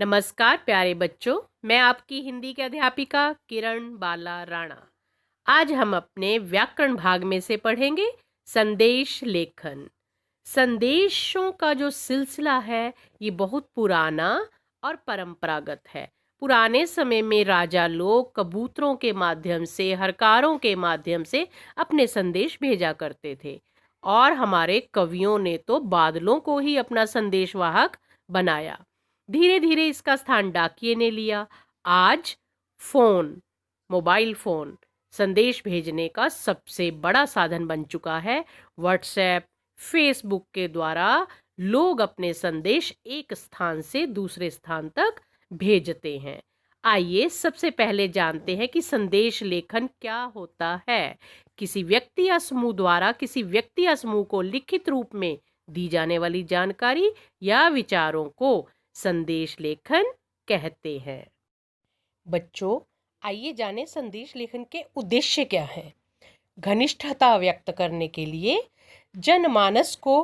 नमस्कार प्यारे बच्चों, मैं आपकी हिंदी की अध्यापिका किरण बाला राणा। आज हम अपने व्याकरण भाग में से पढ़ेंगे संदेश लेखन। संदेशों का जो सिलसिला है ये बहुत पुराना और परंपरागत है। पुराने समय में राजा लोग कबूतरों के माध्यम से, हरकारों के माध्यम से अपने संदेश भेजा करते थे और हमारे कवियों ने तो बादलों को ही अपना संदेशवाहक बनाया। धीरे धीरे इसका स्थान डाकिये ने लिया। आज मोबाइल फोन संदेश भेजने का सबसे बड़ा साधन बन चुका है। व्हाट्सएप, फेसबुक के द्वारा लोग अपने संदेश एक स्थान से दूसरे स्थान तक भेजते हैं। आइए सबसे पहले जानते हैं कि संदेश लेखन क्या होता है। किसी व्यक्ति या समूह द्वारा किसी व्यक्ति या समूह को लिखित रूप में दी जाने वाली जानकारी या विचारों को संदेश लेखन कहते हैं। बच्चों, आइए जानें संदेश लेखन के उद्देश्य क्या है। घनिष्ठता व्यक्त करने के लिए, जनमानस को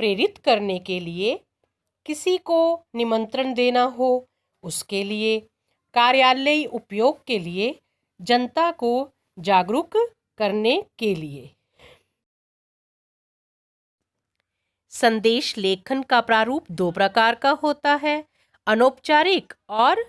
प्रेरित करने के लिए, किसी को निमंत्रण देना हो उसके लिए, कार्यालयीय उपयोग के लिए, जनता को जागरूक करने के लिए। संदेश लेखन का प्रारूप दो प्रकार का होता है, अनौपचारिक और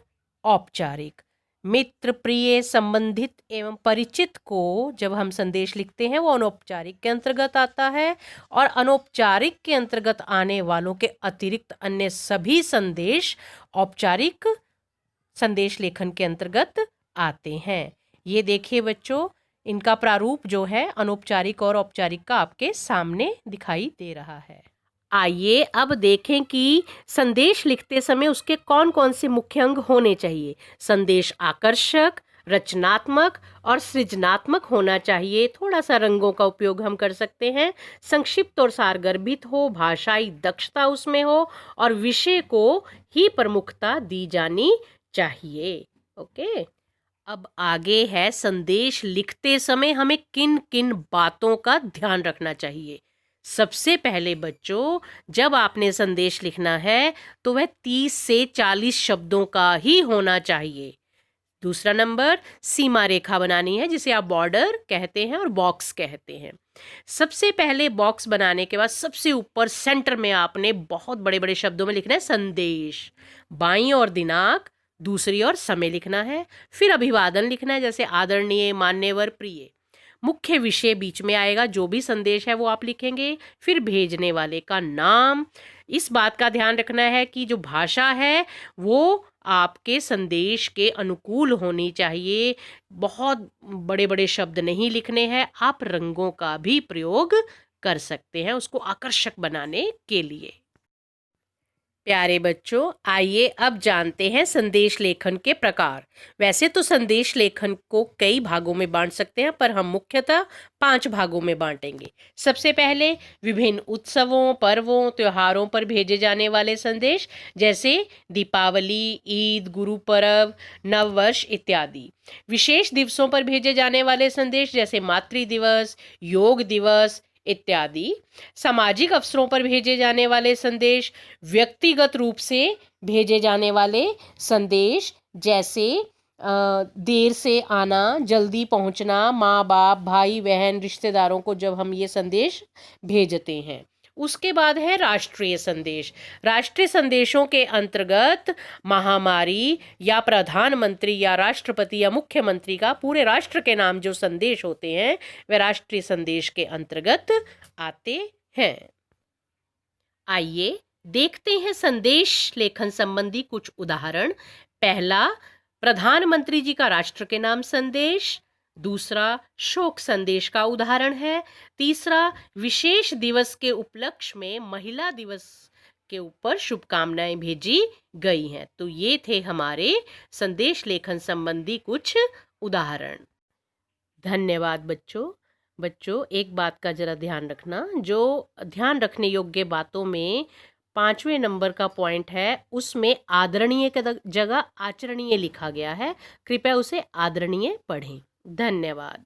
औपचारिक। मित्र, प्रिय, संबंधित एवं परिचित को जब हम संदेश लिखते हैं वो अनौपचारिक के अंतर्गत आता है, और अनौपचारिक के अंतर्गत आने वालों के अतिरिक्त अन्य सभी संदेश औपचारिक संदेश लेखन के अंतर्गत आते हैं। ये देखिए बच्चों, इनका प्रारूप जो है अनौपचारिक और औपचारिक का आपके सामने दिखाई दे रहा है। आइए अब देखें कि संदेश लिखते समय उसके कौन कौन से मुख्य अंग होने चाहिए। संदेश आकर्षक, रचनात्मक और सृजनात्मक होना चाहिए। थोड़ा सा रंगों का उपयोग हम कर सकते हैं। संक्षिप्त और सारगर्भित हो, भाषाई दक्षता उसमें हो और विषय को ही प्रमुखता दी जानी चाहिए। ओके, अब आगे है संदेश लिखते समय हमें किन किन बातों का ध्यान रखना चाहिए। सबसे पहले बच्चों, जब आपने संदेश लिखना है तो वह 30 से 40 शब्दों का ही होना चाहिए। दूसरा नंबर, सीमा रेखा बनानी है जिसे आप बॉर्डर कहते हैं और बॉक्स कहते हैं। सबसे पहले बॉक्स बनाने के बाद सबसे ऊपर सेंटर में आपने बहुत बड़े बड़े शब्दों में लिखना है संदेश। बाईं ओर दिनांक, दूसरी ओर समय लिखना है। फिर अभिवादन लिखना है जैसे आदरणीय, मान्यवर, प्रिय। मुख्य विषय बीच में आएगा, जो भी संदेश है वो आप लिखेंगे। फिर भेजने वाले का नाम। इस बात का ध्यान रखना है कि जो भाषा है वो आपके संदेश के अनुकूल होनी चाहिए। बहुत बड़े बड़े शब्द नहीं लिखने हैं। आप रंगों का भी प्रयोग कर सकते हैं उसको आकर्षक बनाने के लिए। प्यारे बच्चों, आइए अब जानते हैं संदेश लेखन के प्रकार। वैसे तो संदेश लेखन को कई भागों में बांट सकते हैं, पर हम मुख्यतः 5 भागों में बांटेंगे। सबसे पहले विभिन्न उत्सवों, पर्वों, त्योहारों पर भेजे जाने वाले संदेश, जैसे दीपावली, ईद, गुरु पर्व, नववर्ष इत्यादि। विशेष दिवसों पर भेजे जाने वाले संदेश, जैसे मातृ दिवस, योग दिवस इत्यादि। सामाजिक अवसरों पर भेजे जाने वाले संदेश, व्यक्तिगत रूप से भेजे जाने वाले संदेश, जैसे देर से आना, जल्दी पहुंचना, माँ बाप, भाई बहन, रिश्तेदारों को जब हम ये संदेश भेजते हैं। उसके बाद है राष्ट्रीय संदेश। राष्ट्रीय संदेशों के अंतर्गत महामारी या प्रधानमंत्री या राष्ट्रपति या मुख्यमंत्री का पूरे राष्ट्र के नाम जो संदेश होते हैं वे राष्ट्रीय संदेश के अंतर्गत आते हैं। आइए देखते हैं संदेश लेखन संबंधी कुछ उदाहरण। पहला, प्रधानमंत्री जी का राष्ट्र के नाम संदेश। दूसरा, शोक संदेश का उदाहरण है। तीसरा, विशेष दिवस के उपलक्ष्य में महिला दिवस के ऊपर शुभकामनाएं भेजी गई हैं। तो ये थे हमारे संदेश लेखन संबंधी कुछ उदाहरण। धन्यवाद बच्चों। बच्चों, एक बात का जरा ध्यान रखना, जो ध्यान रखने योग्य बातों में 5वें नंबर का पॉइंट है उसमें आदरणीय के जगह आचरणीय लिखा गया है। कृपया उसे आदरणीय पढ़ें। धन्यवाद।